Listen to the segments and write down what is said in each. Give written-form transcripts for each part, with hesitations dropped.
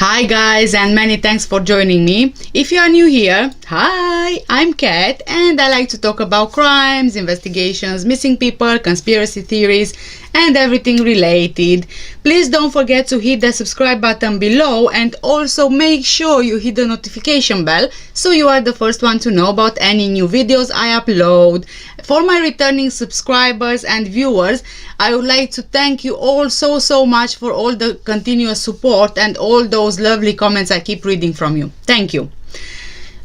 Hi guys, and many thanks for joining me. If you are new here, hi, I'm Kat and I like to talk about crimes, investigations, missing people, conspiracy theories and everything related. Please don't forget to hit the subscribe button below and also make sure you hit the notification bell so you are the first one to know about any new videos I upload. For my returning subscribers and viewers, I would like to thank you all so much for all the continuous support and all those lovely comments I keep reading from you. Thank you.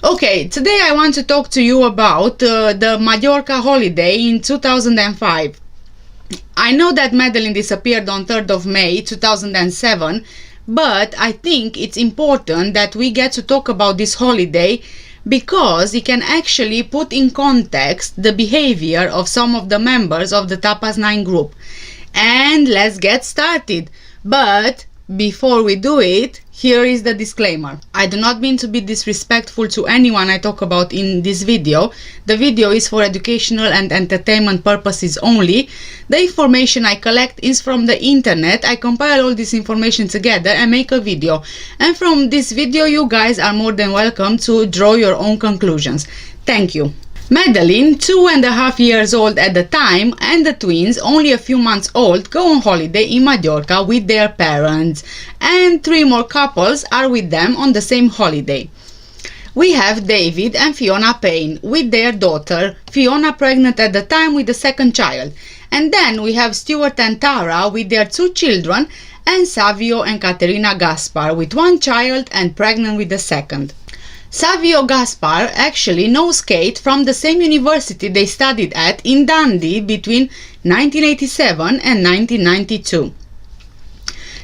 Okay, today I want to talk to you about the Majorca holiday in 2005. I know that Madeleine disappeared on 3rd of May 2007, but I think it's important that we get to talk about this holiday because it can actually put in context the behavior of some of the members of the Tapas 9 group. And let's get started. But before we do it, here is the disclaimer. I do not mean to be disrespectful to anyone I talk about in this video. The video is for educational and entertainment purposes only. The information I collect is from the internet. I compile all this information together and make a video. And from this video, you guys are more than welcome to draw your own conclusions. Thank you. Madeleine, 2.5 years old at the time, and the twins, only a few months old, go on holiday in Majorca with their parents, and 3 more couples are with them on the same holiday. We have David and Fiona Payne with their daughter, Fiona pregnant at the time with the second child, and then we have Stuart and Tara with their 2 children, and Savio and Caterina Gaspar with 1 child and pregnant with the second. Savio Gaspar actually knows Kate from the same university they studied at in Dundee between 1987 and 1992.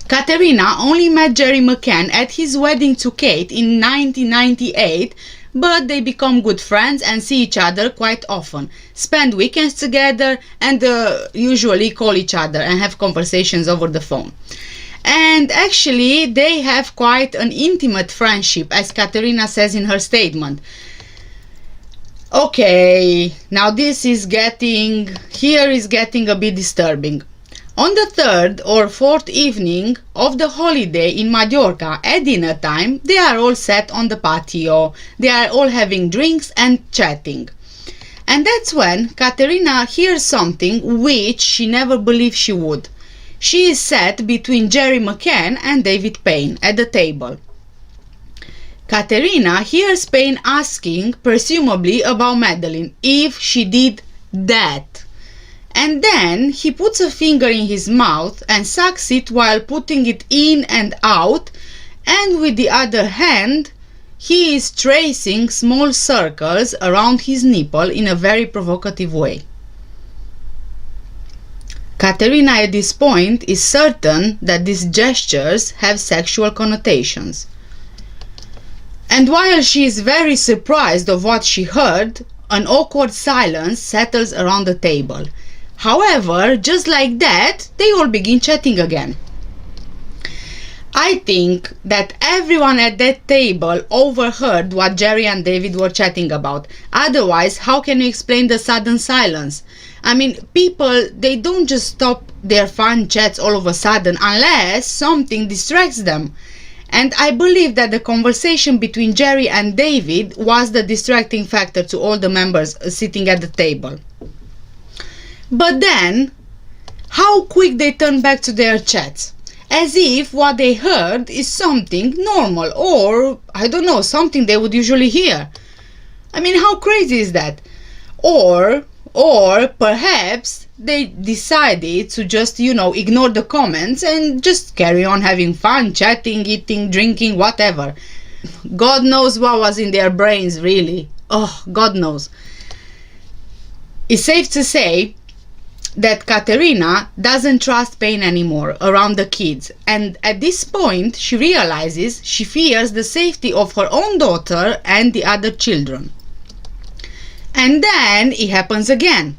Caterina only met Jerry McCann at his wedding to Kate in 1998, but they become good friends and see each other quite often, spend weekends together and usually call each other and have conversations over the phone. And actually, they have quite an intimate friendship, as Caterina says in her statement. Okay, now this is getting a bit disturbing. On the 3rd or 4th evening of the holiday in Majorca at dinner time, they are all sat on the patio. They are all having drinks and chatting. And that's when Caterina hears something which she never believed she would. She is sat between Jerry McCann and David Payne at the table. Caterina hears Payne asking, presumably about Madeleine, if she did that. And then he puts a finger in his mouth and sucks it while putting it in and out, and with the other hand, he is tracing small circles around his nipple in a very provocative way. Caterina at this point is certain that these gestures have sexual connotations. And while she is very surprised of what she heard, an awkward silence settles around the table. However, just like that, they all begin chatting again. I think that everyone at that table overheard what Jerry and David were chatting about. Otherwise, how can you explain the sudden silence? I mean, people, they don't just stop their fun chats all of a sudden unless something distracts them. And I believe that the conversation between Jerry and David was the distracting factor to all the members sitting at the table. But then, how quick they turn back to their chats. As if what they heard is something normal or, I don't know, something they would usually hear. I mean, how crazy is that? Or perhaps they decided to just, ignore the comments and just carry on having fun, chatting, eating, drinking, whatever. God knows what was in their brains, really. Oh, God knows. It's safe to say that Caterina doesn't trust Payne anymore around the kids, and at this point she realizes she fears the safety of her own daughter and the other children. And then it happens again.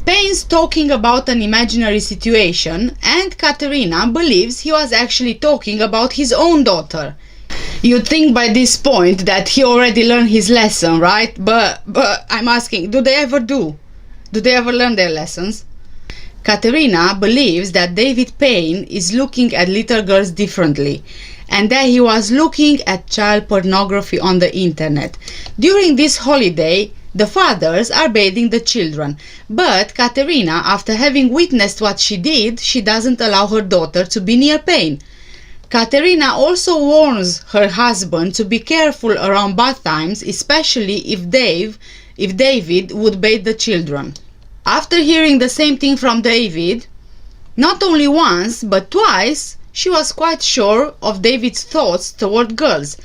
Payne's talking about an imaginary situation and Caterina believes he was actually talking about his own daughter. You'd think by this point that he already learned his lesson, right? But I'm asking, do they ever learn their lessons? Katerina believes that David Payne is looking at little girls differently and that he was looking at child pornography on the internet. During this holiday, the fathers are bathing the children, but Katerina, after having witnessed what she did, she doesn't allow her daughter to be near Payne. Katerina also warns her husband to be careful around bath times, especially if David would bathe the children. After hearing the same thing from David, not only once but twice, she was quite sure of David's thoughts toward girls.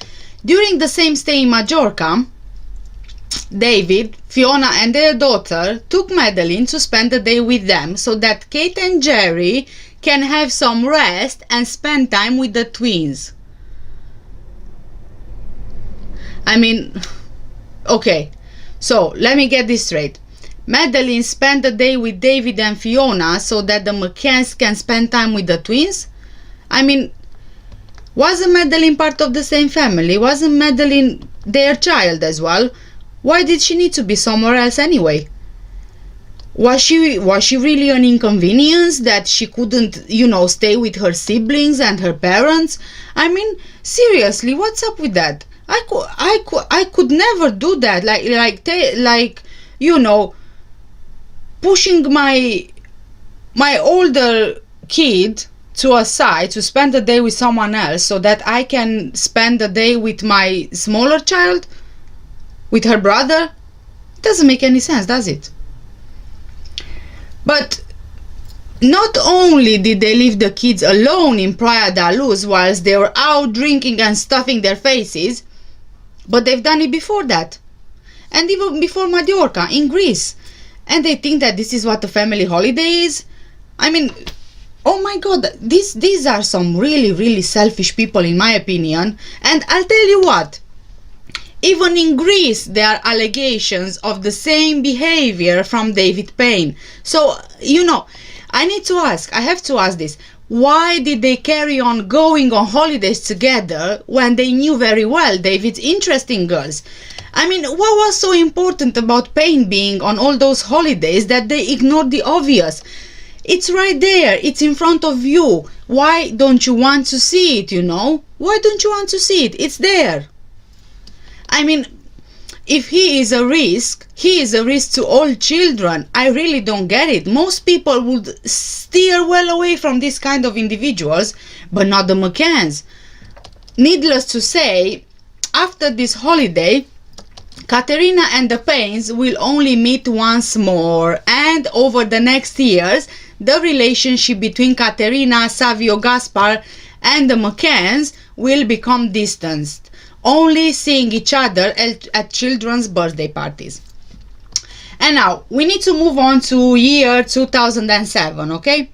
During the same stay in Majorca, David, Fiona and their daughter took Madeleine to spend the day with them so that Kate and Jerry can have some rest and spend time with the twins. I mean, okay, so let me get this straight. Madeleine spent the day with David and Fiona so that the McCanns can spend time with the twins? I mean, wasn't Madeleine part of the same family? Wasn't Madeleine their child as well? Why did she need to be somewhere else anyway? Was she really an inconvenience that she couldn't, stay with her siblings and her parents? I mean, seriously, what's up with that? I could never do that. Pushing my older kid to a side to spend the day with someone else so that I can spend the day with my smaller child, with her brother. It doesn't make any sense, does it? But not only did they leave the kids alone in Praia da Luz whilst they were out drinking and stuffing their faces, but they've done it before that. And even before Majorca, in Greece. And they think that this is what a family holiday is? I mean, oh my god, these are some really, really selfish people in my opinion. And I'll tell you what, even in Greece there are allegations of the same behavior from David Payne. So, I have to ask this. Why did they carry on going on holidays together when they knew very well David's interest in girls? I mean, what was so important about Payne being on all those holidays that they ignored the obvious? It's right there, it's in front of you. Why don't you want to see it, Why don't you want to see it? It's there. I mean, if he is a risk to all children. I really don't get it. Most people would steer well away from this kind of individuals, but not the McCanns. Needless to say, after this holiday, Katerina and the Paynes will only meet once more, and over the next years, the relationship between Katerina, Savio, Gaspar and the McCanns will become distanced, only seeing each other at children's birthday parties. And now, we need to move on to year 2007, okay?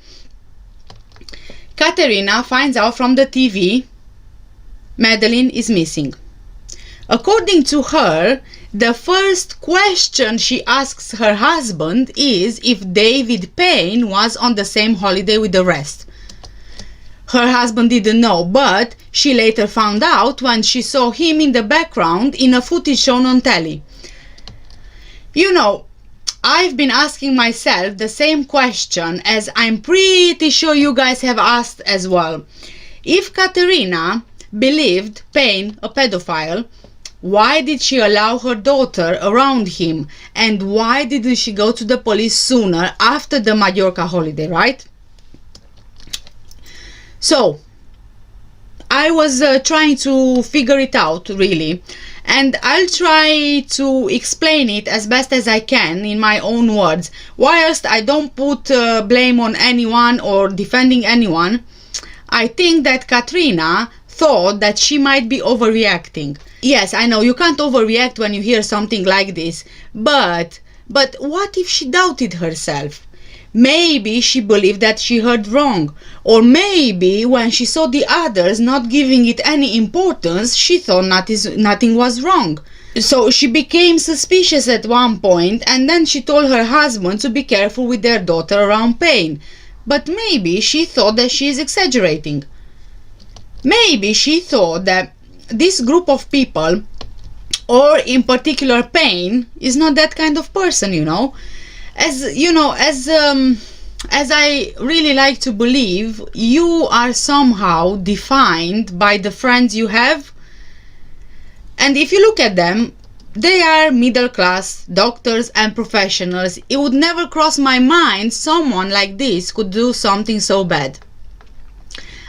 Katerina finds out from the TV Madeleine is missing. According to her, the first question she asks her husband is if David Payne was on the same holiday with the rest. Her husband didn't know, but she later found out when she saw him in the background in a footage shown on telly. I've been asking myself the same question, as I'm pretty sure you guys have asked as well. If Katerina believed Payne a pedophile, why did she allow her daughter around him? And why didn't she go to the police sooner after the Majorca holiday, right? So, I was trying to figure it out, really. And I'll try to explain it as best as I can in my own words. Whilst I don't put blame on anyone or defending anyone, I think that Katerina thought that she might be overreacting. Yes, I know you can't overreact when you hear something like this, but what if she doubted herself? Maybe she believed that she heard wrong, or maybe when she saw the others not giving it any importance, she thought nothing was wrong. So she became suspicious at one point, and then she told her husband to be careful with their daughter around Payne. But maybe she thought that she is exaggerating. Maybe she thought that this group of people, or in particular Payne, is not that kind of person, as I really like to believe, you are somehow defined by the friends you have. And if you look at them, they are middle class, doctors and professionals. It would never cross my mind someone like this could do something so bad.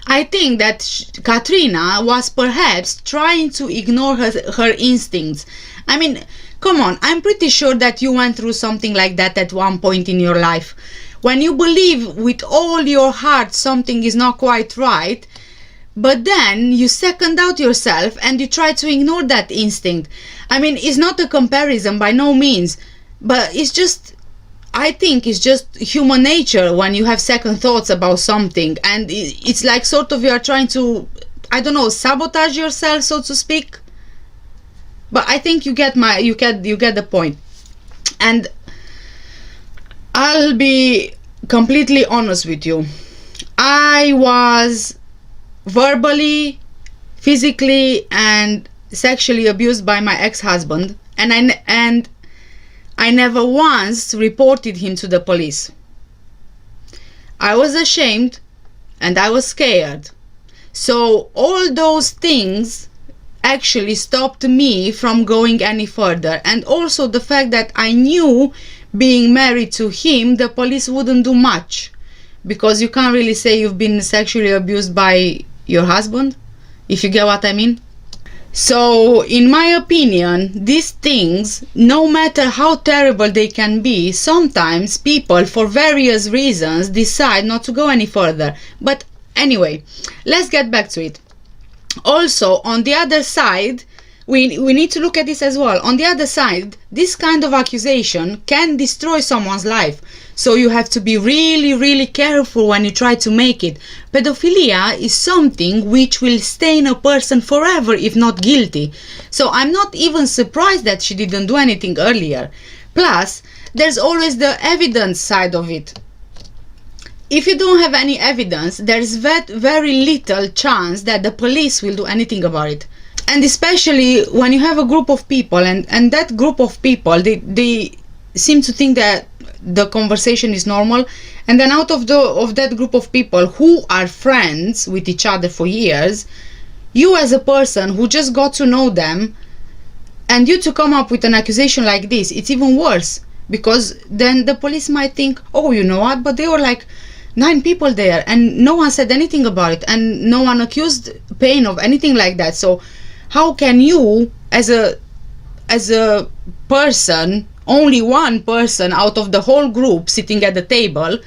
I think that Katrina was perhaps trying to ignore her instincts. I mean, come on, I'm pretty sure that you went through something like that at one point in your life. When you believe with all your heart something is not quite right, but then you second out yourself and you try to ignore that instinct. I mean, it's not a comparison by no means, but it's just, I think it's just human nature when you have second thoughts about something, and it's like sort of you are trying to, I don't know, sabotage yourself, so to speak. But I think you get the point. And I'll be completely honest with you. I was verbally, physically and sexually abused by my ex-husband, and I never once reported him to the police. I was ashamed and I was scared. So all those things actually stopped me from going any further. And also the fact that I knew being married to him, the police wouldn't do much. Because you can't really say you've been sexually abused by your husband, if you get what I mean. So, in my opinion, these things, no matter how terrible they can be, sometimes people, for various reasons, decide not to go any further. But anyway, let's get back to it. Also, on the other side, we need to look at this as well. On the other side, this kind of accusation can destroy someone's life. So you have to be really, really careful when you try to make it. Pedophilia is something which will stain a person forever if not guilty. So I'm not even surprised that she didn't do anything earlier. Plus, there's always the evidence side of it. If you don't have any evidence, there's very little chance that the police will do anything about it. And especially when you have a group of people, and that group of people, they seem to think that the conversation is normal, and then out of that group of people who are friends with each other for years, you as a person who just got to know them, and you to come up with an accusation like this, it's even worse, because then the police might think, oh, you know what, but there were like 9 people there and no one said anything about it, and no one accused Payne of anything like that. So how can you as a person, only one person out of the whole group sitting at the table,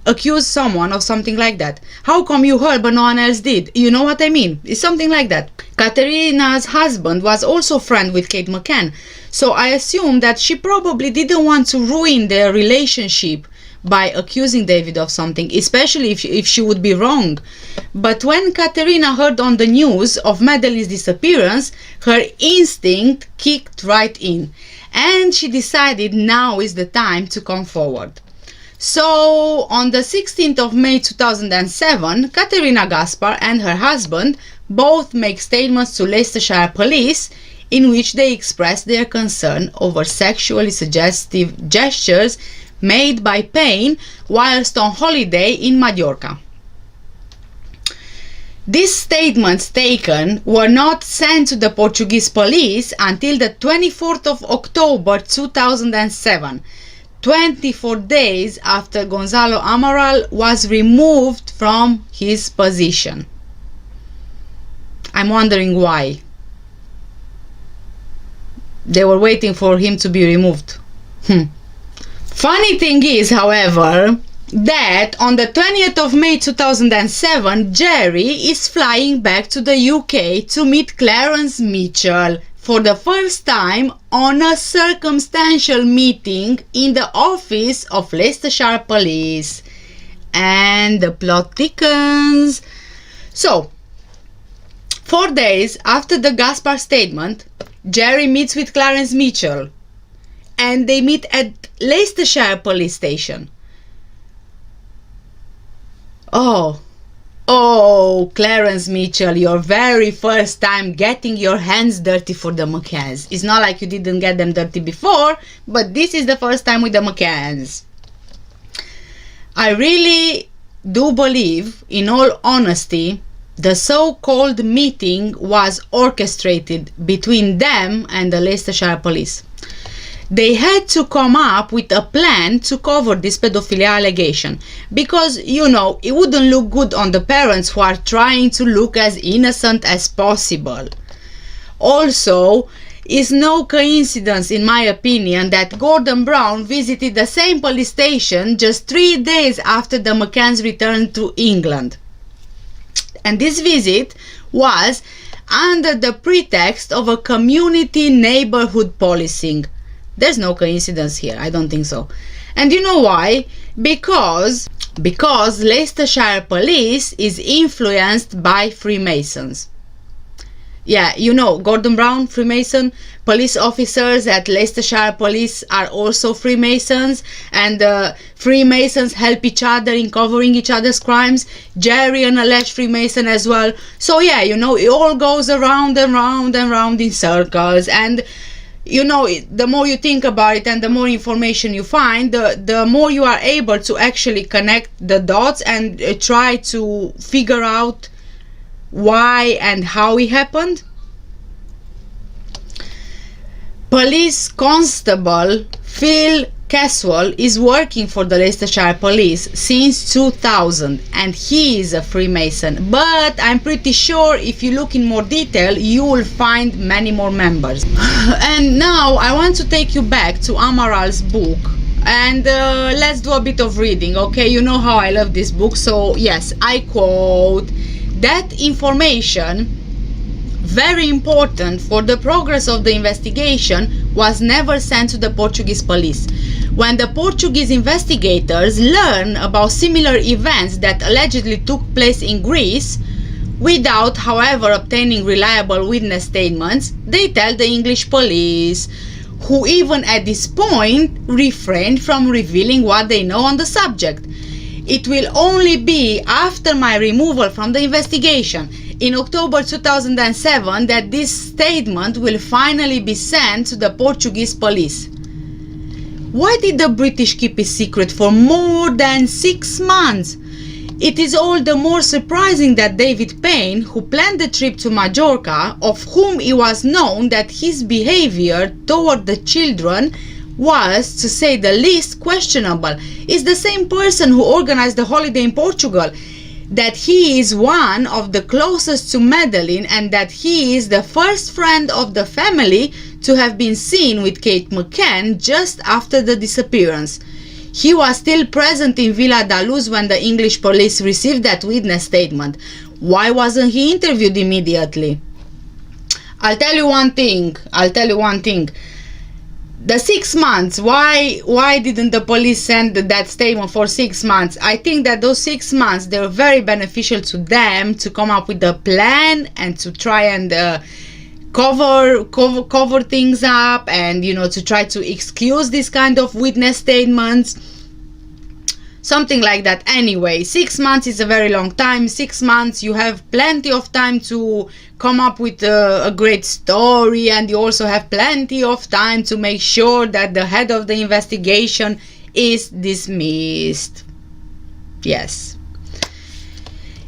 accuse someone of something like that? How come you heard but no one else did? You know what I mean? It's something like that. Katerina's husband was also friend with Kate McCann, so I assume that she probably didn't want to ruin their relationship by accusing David of something, especially if she would be wrong. But when Katerina heard on the news of Madeleine's disappearance, her instinct kicked right in, and she decided now is the time to come forward. So on the 16th of May 2007, Katerina Gaspar and her husband both make statements to Leicestershire Police in which they express their concern over sexually suggestive gestures made by Payne whilst on holiday in Majorca. These statements taken were not sent to the Portuguese police until the 24th of October 2007, 24 days after Gonzalo Amaral was removed from his position. I'm wondering why. They were waiting for him to be removed. Funny thing is, however, that on the 20th of May 2007, Jerry is flying back to the UK to meet Clarence Mitchell for the first time on a circumstantial meeting in the office of Leicestershire Police. And the plot thickens. So, 4 days after the Gaspar statement, Jerry meets with Clarence Mitchell, and they meet at Leicestershire Police Station. Oh, Clarence Mitchell, your very first time getting your hands dirty for the McCanns. It's not like you didn't get them dirty before, but this is the first time with the McCanns. I really do believe, in all honesty, the so-called meeting was orchestrated between them and the Leicestershire police. They had to come up with a plan to cover this pedophilia allegation because, you know, it wouldn't look good on the parents who are trying to look as innocent as possible. Also, it's no coincidence, in my opinion, that Gordon Brown visited the same police station just 3 days after the McCanns returned to England. And this visit was under the pretext of a community neighborhood policing. There's no coincidence here, I don't think so. And you know why? Because Leicestershire police is influenced by Freemasons. Yeah, you know, Gordon Brown, Freemason. Police officers at Leicestershire police are also Freemasons, and Freemasons help each other in covering each other's crimes. Jerry, an alleged Freemason as well. So yeah, you know, it all goes around and round and round in circles. And you know, the more you think about it and the more information you find, the more you are able to actually connect the dots and try to figure out why and how it happened. Police Constable Phil Caswell is working for the Leicestershire Police since 2000 and he is a Freemason, but I'm pretty sure if you look in more detail you will find many more members. And now I want to take you back to Amaral's book and let's do a bit of reading, okay? You know how I love this book, so yes, I quote, "That information, very important for the progress of the investigation, was never sent to the Portuguese police. When the Portuguese investigators learn about similar events that allegedly took place in Greece, without, however, obtaining reliable witness statements, they tell the English police, who even at this point refrained from revealing what they know on the subject. It will only be after my removal from the investigation in October 2007 that this statement will finally be sent to the Portuguese police." Why did the British keep it secret for more than 6 months? It is all the more surprising that David Payne, who planned the trip to Majorca, of whom it was known that his behavior toward the children was, to say the least, questionable, is the same person who organized the holiday in Portugal, that he is one of the closest to Madeleine, and that he is the first friend of the family to have been seen with Kate McCann just after the disappearance. He was still present in Villa da Luz when the English police received that witness statement. Why wasn't he interviewed immediately? I'll tell you one thing. The 6 months, why didn't the police send that statement for 6 months? I think that those 6 months, they were very beneficial to them to come up with a plan and to try and cover things up, and you know, to try to excuse this kind of witness statements, something like that. Anyway, 6 months is a very long time. 6 months, you have plenty of time to come up with a great story, and you also have plenty of time to make sure that the head of the investigation is dismissed. Yes.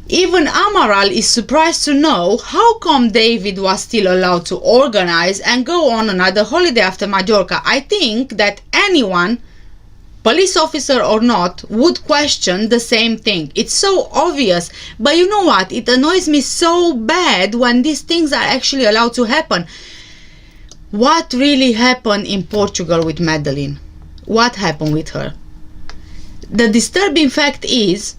Even Amaral is surprised to know how come David was still allowed to organize and go on another holiday after Majorca. I think that anyone, police officer or not, would question the same thing. It's so obvious, but you know what? It annoys me so bad when these things are actually allowed to happen. What really happened in Portugal with Madeleine? What happened with her? The disturbing fact is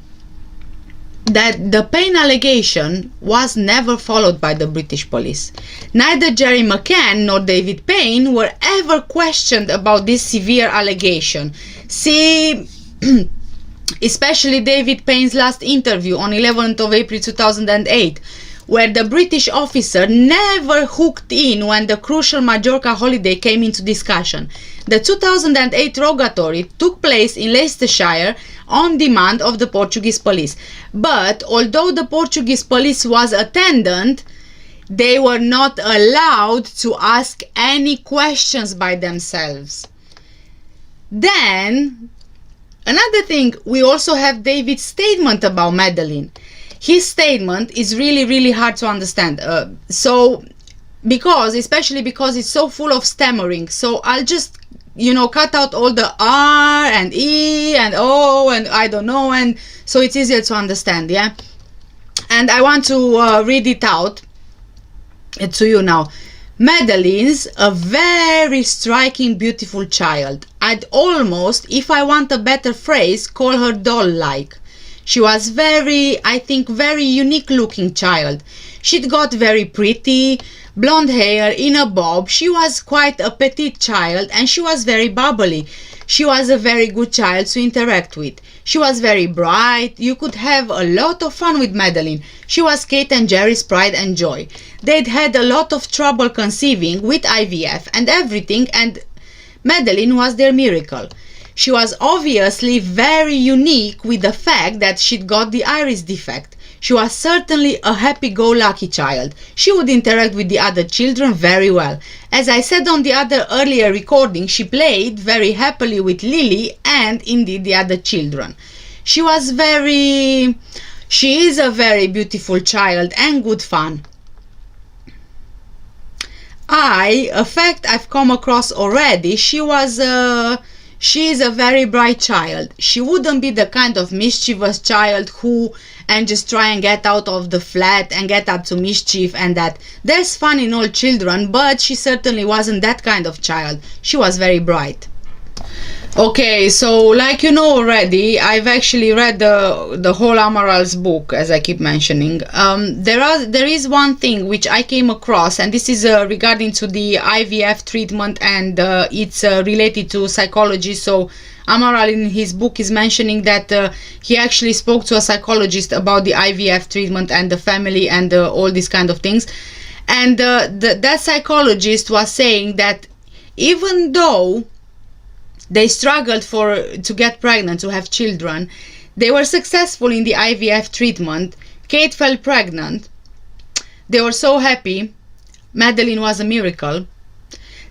that the Payne allegation was never followed by the British police. Neither Jerry McCann nor David Payne were ever questioned about this severe allegation. See, especially David Payne's last interview on 11th of April 2008, where the British officer never hooked in when the crucial Majorca holiday came into discussion. The 2008 rogatory took place in Leicestershire on demand of the Portuguese police. But although the Portuguese police was attendant, they were not allowed to ask any questions by themselves. Then Another thing, we also have David's statement about Madeleine. His statement is really, really hard to understand. Especially because it's so full of stammering. So I'll just, cut out all the R and E and O and I don't know, and so it's easier to understand, yeah? And I want to read it out to you now. Madeleine's a very striking, beautiful child. I'd almost, if I want a better phrase, call her doll-like. She was very unique looking child. She'd got very pretty, blonde hair in a bob. She was quite a petite child and she was very bubbly. She was a very good child to interact with. She was very bright. You could have a lot of fun with Madeleine. She was Kate and Jerry's pride and joy. They'd had a lot of trouble conceiving with IVF and everything, and Madeleine was their miracle. She was obviously very unique with the fact that she'd got the iris defect. She was certainly a happy-go-lucky child. She would interact with the other children very well. As I said on the other earlier recording, she played very happily with Lily and indeed the other children. She is a very beautiful child and good fun. A fact I've come across already, she is a very bright child. She wouldn't be the kind of mischievous child and just try and get out of the flat and get up to mischief and that. There's fun in all children, but she certainly wasn't that kind of child. She was very bright. Okay, so like you know already, I've actually read the whole Amaral's book, as I keep mentioning. There is one thing which I came across, and this is regarding to the IVF treatment, and it's related to psychology. So Amaral in his book is mentioning that he actually spoke to a psychologist about the IVF treatment and the family and all these kind of things. And that psychologist was saying that even though they struggled to get pregnant, to have children, they were successful in the IVF treatment. Kate fell pregnant. They were so happy. Madeleine was a miracle.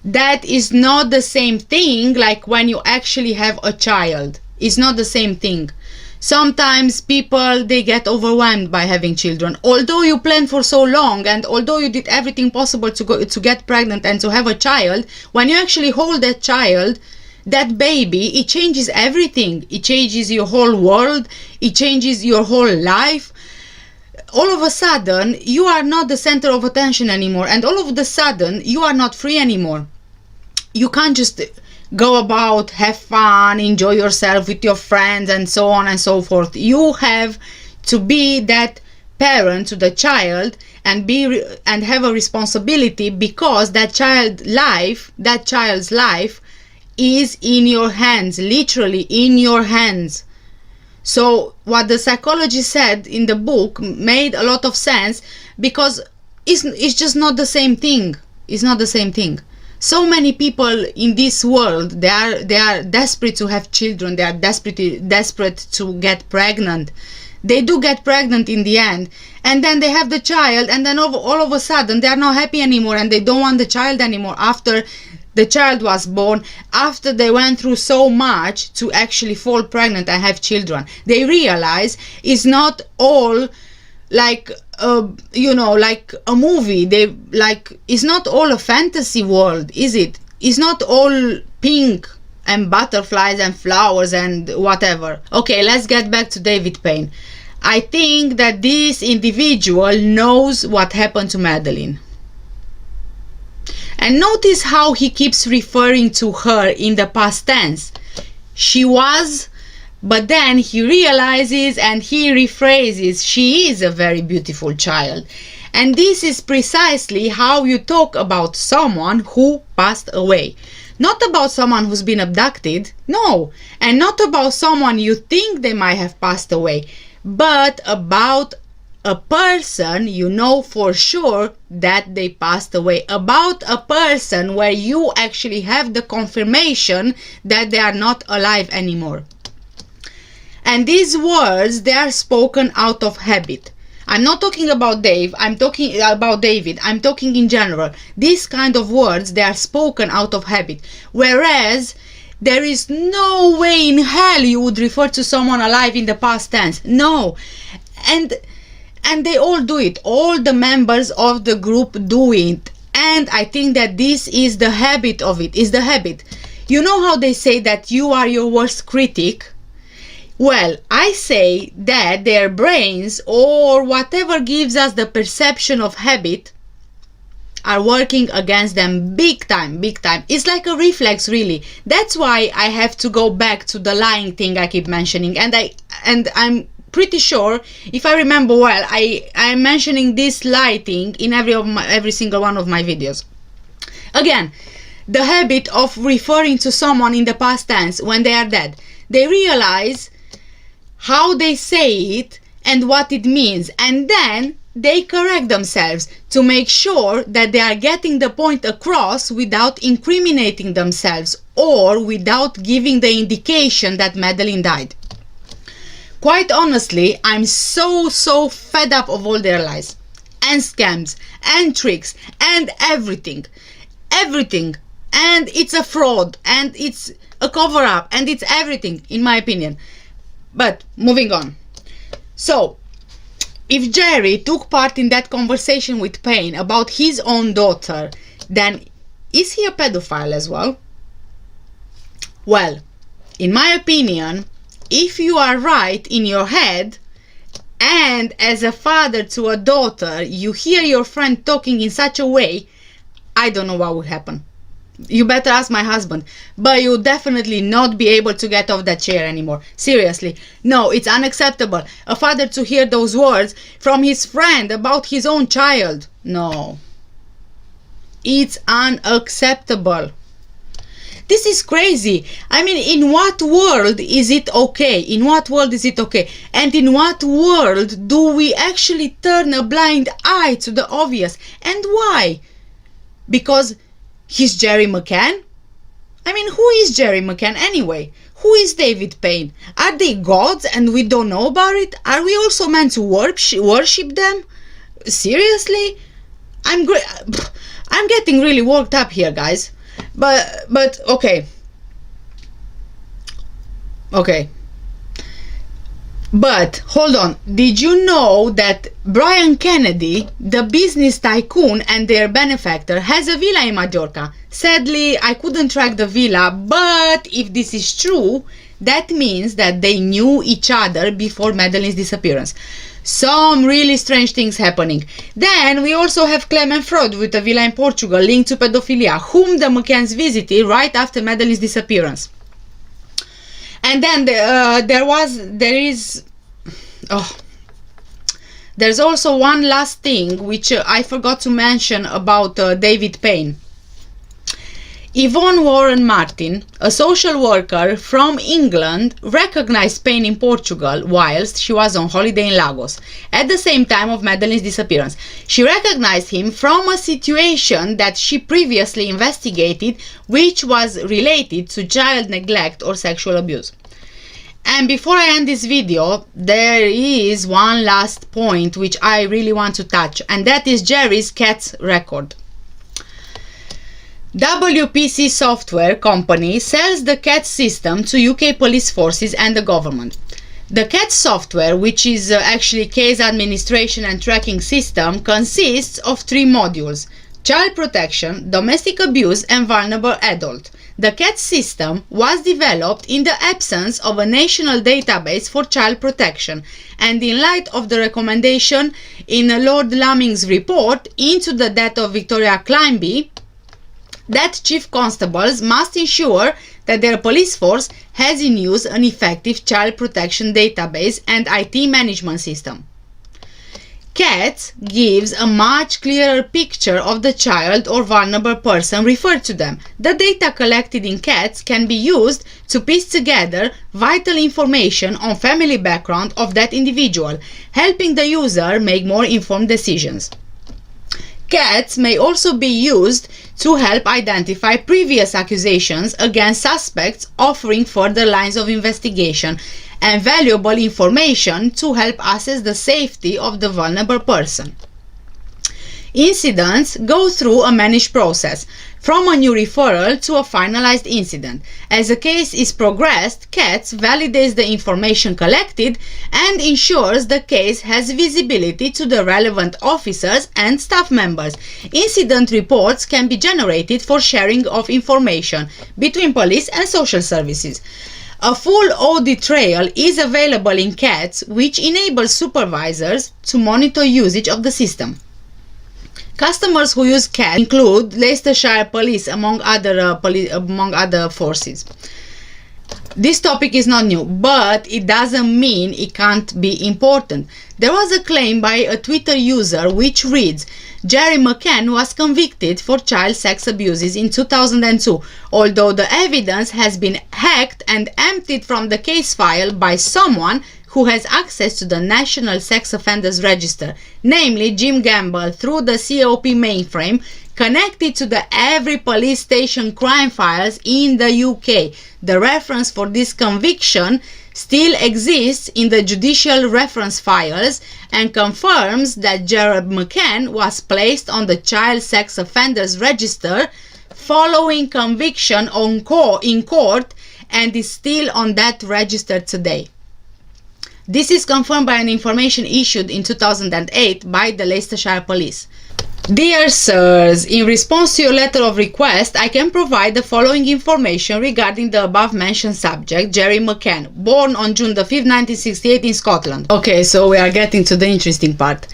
That is not the same thing like when you actually have a child. It's not the same thing. Sometimes people, they get overwhelmed by having children. Although you planned for so long and although you did everything possible to get pregnant and to have a child, when you actually hold that child, that baby, it changes everything. It changes your whole world. It changes your whole life. All of a sudden, you are not the center of attention anymore. And all of a sudden, you are not free anymore. You can't just go about, have fun, enjoy yourself with your friends and so on and so forth. You have to be that parent to the child and have a responsibility, because that child's life is in your hands, literally in your hands. So what the psychologist said in the book made a lot of sense, because it's just not the same thing. It's not the same thing. So many people in this world, they are desperate to have children. They are desperate to get pregnant. They do get pregnant in the end, and then they have the child, and then all of a sudden they are not happy anymore and they don't want the child anymore after the child was born, after they went through so much to actually fall pregnant and have children. They realize it's not all like like a movie. It's not all a fantasy world, is it? It's not all pink and butterflies and flowers and whatever. Okay, let's get back to David Payne. I think that this individual knows what happened to Madeleine. And notice how he keeps referring to her in the past tense. She was, but then he realizes and he rephrases, she is a very beautiful child. And this is precisely how you talk about someone who passed away. Not about someone who's been abducted, no. And not about someone you think they might have passed away, but about a person you know for sure that they passed away. About a person where you actually have the confirmation that they are not alive anymore. And these words, they are spoken out of habit. I'm not talking about Dave, I'm talking about David. I'm talking in general. These kind of words, they are spoken out of habit. Whereas There is no way in hell you would refer to someone alive in the past tense. No. And they all do it. All the members of the group do it. And I think that this is the habit of it. Is the habit. You know how they say that you are your worst critic? Well, I say that their brains, or whatever gives us the perception of habit, are working against them big time, big time. It's like a reflex, really. That's why I have to go back to the lying thing I keep mentioning. And I'm pretty sure, if I remember well, I'm mentioning this lie thing in every single one of my videos. Again, the habit of referring to someone in the past tense when they are dead. They realize how they say it and what it means, and then they correct themselves to make sure that they are getting the point across without incriminating themselves or without giving the indication that Madeleine died. Quite honestly, I'm so fed up of all their lies and scams and tricks and everything. And it's a fraud and it's a cover-up and it's everything, in my opinion. But moving on. So, if Jerry took part in that conversation with Payne about his own daughter, then is he a pedophile as well? Well, in my opinion, if you are right in your head, and as a father to a daughter, you hear your friend talking in such a way, I don't know what would happen. You better ask my husband, but you'll definitely not be able to get off that chair anymore. Seriously. No, it's unacceptable. A father to hear those words from his friend about his own child. No. It's unacceptable. This is crazy. I mean, in what world is it okay? In what world is it okay? And in what world do we actually turn a blind eye to the obvious? And why? Because he's Jerry Mccann? I mean, who is Jerry Mccann anyway? Who is David Payne? Are they gods and we don't know about it? Are we also meant to worship them? Seriously? I'm getting really worked up here, guys. But okay. Okay. But hold on, did you know that Brian Kennedy, the business tycoon and their benefactor, has a villa in Majorca? Sadly, I couldn't track the villa, but if this is true, that means that they knew each other before Madeleine's disappearance. Some really strange things happening. Then we also have Clement Freud with a villa in Portugal linked to pedophilia, whom the McCanns visited right after Madeleine's disappearance. And then there's also one last thing which I forgot to mention about David Payne. Yvonne Warren Martin, a social worker from England, recognized Payne in Portugal whilst she was on holiday in Lagos, at the same time of Madeleine's disappearance. She recognized him from a situation that she previously investigated, which was related to child neglect or sexual abuse. And before I end this video, there is one last point which I really want to touch, and that is Jerry's CATS record. WPC Software Company sells the CATS system to UK police forces and the government. The CATS software, which is actually Case Administration and Tracking System, consists of 3 modules: child protection, domestic abuse and vulnerable adult. The CATS system was developed in the absence of a national database for child protection, and in light of the recommendation in Lord Laming's report into the death of Victoria Climbie, that chief constables must ensure that their police force has in use an effective child protection database and IT management system. CATS gives a much clearer picture of the child or vulnerable person referred to them. The data collected in CATS can be used to piece together vital information on family background of that individual, helping the user make more informed decisions. CATS may also be used to help identify previous accusations against suspects, offering further lines of investigation and valuable information to help assess the safety of the vulnerable person. Incidents go through a managed process, from a new referral to a finalized incident. As a case is progressed, CATS validates the information collected and ensures the case has visibility to the relevant officers and staff members. Incident reports can be generated for sharing of information between police and social services. A full audit trail is available in CATS, which enables supervisors to monitor usage of the system. Customers who use CATS include Leicestershire Police, among other forces. This topic is not new, but it doesn't mean it can't be important. There was a claim by a Twitter user which reads, Jerry McCann was convicted for child sex abuses in 2002, although the evidence has been hacked and emptied from the case file by someone who has access to the National Sex Offenders Register, namely Jim Gamble, through the COP mainframe connected to the every police station crime files in the UK. The reference for this conviction still exists in the judicial reference files and confirms that Jared McCann was placed on the Child Sex Offenders Register following conviction in court and is still on that register today. This is confirmed by an information issued in 2008 by the Leicestershire Police. Dear sirs, in response to your letter of request, I can provide the following information regarding the above-mentioned subject, Jerry McCann, born on June the 5th, 1968 in Scotland. Okay, so we are getting to the interesting part.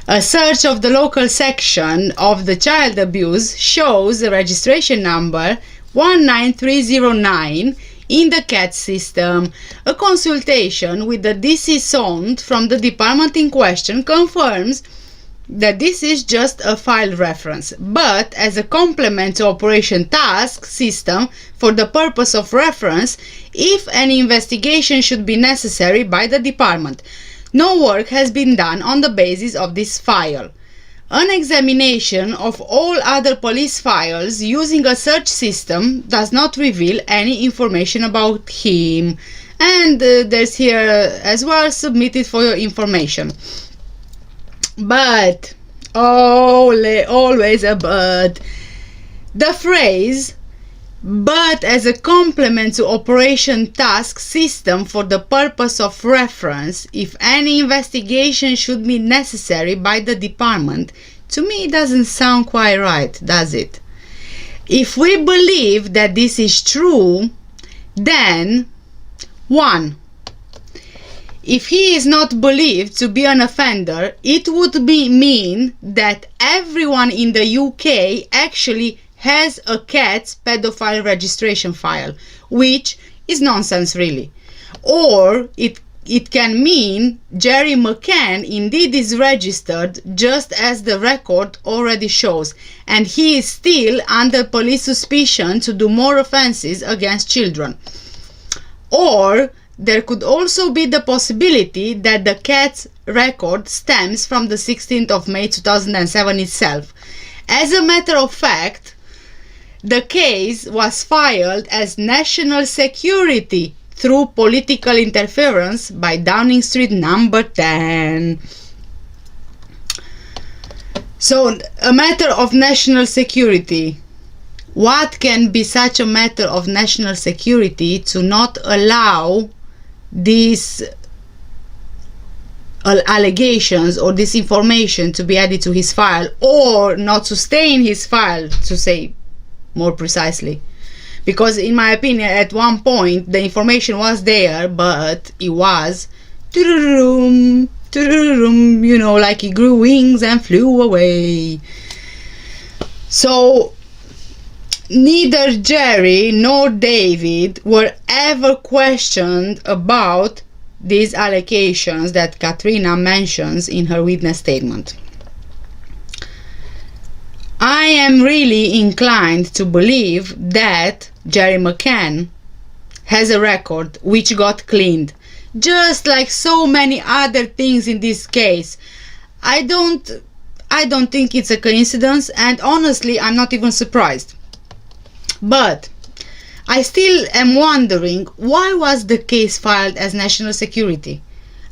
A search of the local section of the child abuse shows the registration number 19309 in the CATS system. A consultation with the deceased from the department in question confirms that this is just a file reference, but as a complement to Operation Task system for the purpose of reference if an investigation should be necessary by the department. No work has been done on the basis of this file. An examination of all other police files using a search system does not reveal any information about him. And there's here as well, submitted for your information. But, always a but, the phrase "but as a complement to Operation Task system for the purpose of reference if any investigation should be necessary by the department," to me doesn't sound quite right, does it? If we believe that this is true, then 1. If he is not believed to be an offender, it would mean that everyone in the UK actually has a CATS pedophile registration file, which is nonsense really. Or it can mean Jerry McCann indeed is registered just as the record already shows, and he is still under police suspicion to do more offenses against children. Or there could also be the possibility that the CATS record stems from the 16th of May 2007 itself. As a matter of fact, the case was filed as national security through political interference by Downing Street number 10. So, a matter of national security. What can be such a matter of national security to not allow these allegations or this information to be added to his file, or not to stay in his file, to say more precisely? Because in my opinion, at one point the information was there, but it was you know, like it grew wings and flew away. So neither Jerry nor David were ever questioned about these allegations that Katrina mentions in her witness statement. I am really inclined to believe that Jerry McCann has a record which got cleaned, just like so many other things in this case. I don't think it's a coincidence, and honestly I'm not even surprised. But I still am wondering, why was the case filed as national security?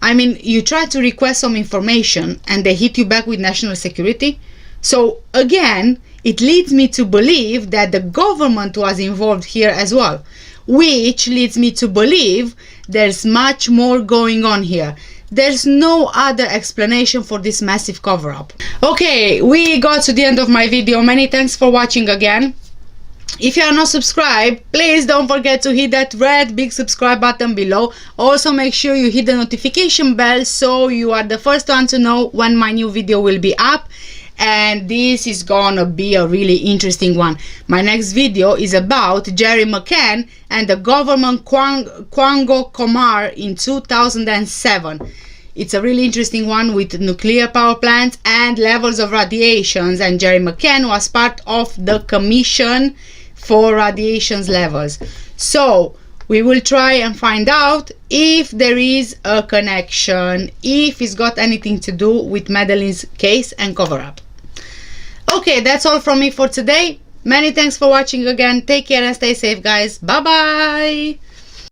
I mean, you try to request some information and they hit you back with national security? So again, it leads me to believe that the government was involved here as well, which leads me to believe there's much more going on here. There's no other explanation for this massive cover-up. Okay, we got to the end of my video. Many thanks for watching again. If you are not subscribed, please don't forget to hit that red big subscribe button below. Also make sure you hit the notification bell so you are the first one to know when my new video will be up. And this is gonna be a really interesting one. My next video is about Jerry McCann and the government Quango Komar in 2007. It's a really interesting one with nuclear power plants and levels of radiations, and Jerry McCann was part of the commission for radiations levels. So we will try and find out if there is a connection, if it's got anything to do with Madeleine's case and cover-up. Okay, that's all from me for today. Many thanks for watching again. Take care and stay safe, guys. Bye bye.